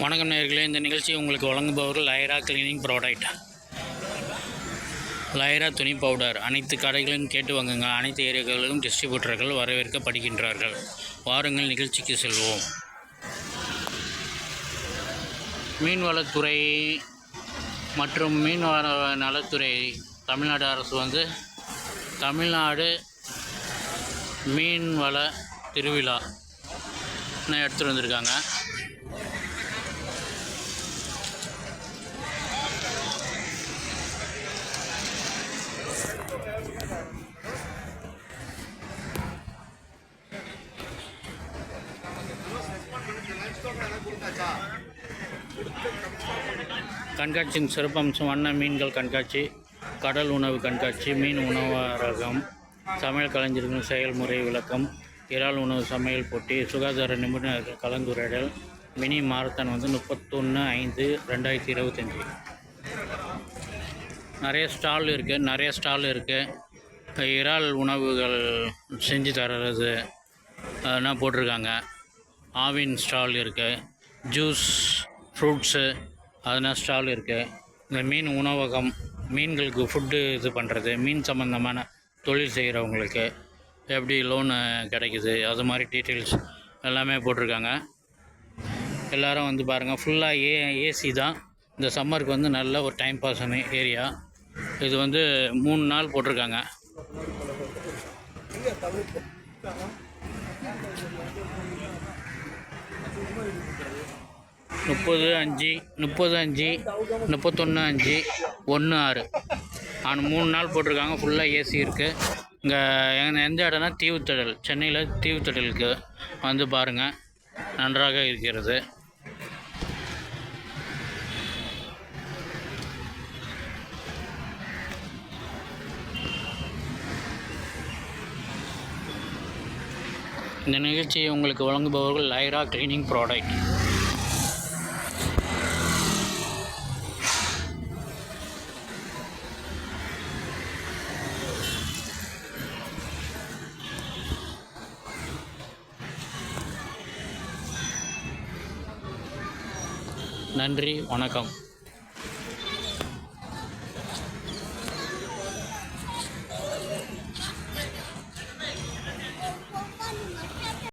வணக்கம் நேயர்களே, இந்த நிகழ்ச்சியை உங்களுக்கு வழங்குபவர்கள் லைரா கிளீனிங் ப்ராடக்ட். லைரா துணி பவுடர் அனைத்து கடைகளிலும் கேட்டு வாங்குங்க. அனைத்து ஏரியாக்களிலும் டிஸ்ட்ரிபியூட்டர்கள் வரவேற்கப்படுகின்றார்கள். வாருங்கள், நிகழ்ச்சிக்கு செல்வோம். மீன்வளத்துறை மற்றும் மீன்வள நலத்துறை தமிழ்நாடு அரசு தமிழ்நாடு மீன்வள திருவிழா எடுத்துகிட்டு வந்திருக்காங்க. கண்காட்சியின் சிறப்பம்சம் வண்ண மீன்கள் கண்காட்சி, கடல் உணவு கண்காட்சி, மீன் உணவரகம், சமையல் கலைஞர்களின் செயல்முறை விளக்கம், இறால் உணவு சமையல் போட்டி, சுகாதார நிபுணர்கள் கலந்துரையாடல், மினி மாரத்தான் 31/5/2025. நிறைய ஸ்டால் இருக்குது. இறால் உணவுகள் செஞ்சு தர்றது அதெல்லாம் போட்டிருக்காங்க. ஆவின் ஸ்டால் இருக்குது. ஜூஸ், ஃப்ரூட்ஸு அதெல்லாம் ஸ்டால் இருக்குது. இந்த மீன் உணவகம், மீன்களுக்கு ஃபுட்டு இது பண்ணுறது, மீன் சம்மந்தமான தொழில் செய்கிறவங்களுக்கு எப்படி லோனு கிடைக்குது, அது மாதிரி டீட்டெயில்ஸ் எல்லாமே போட்டிருக்காங்க. எல்லோரும் பாருங்கள். ஃபுல்லாக ஏசி தான். இந்த சம்மருக்கு நல்ல ஒரு டைம் பாஸ் ஏரியா. இது 3 நாள் போட்டிருக்காங்க. முப்பது அஞ்சு 31/5/16 ஆனால் 3 நாள் போட்டிருக்காங்க. ஃபுல்லாக ஏசி இருக்குது. இங்கே எந்த இடம்னா தீவுத்திடல், சென்னையில் தீவுத்திடலுக்கு பாருங்கள், நன்றாக இருக்கிறது. இந்த நிகழ்ச்சியை உங்களுக்கு வழங்குபவர்கள் லைரா கிளீனிங் ப்ராடக்ட். நன்றி, வணக்கம்.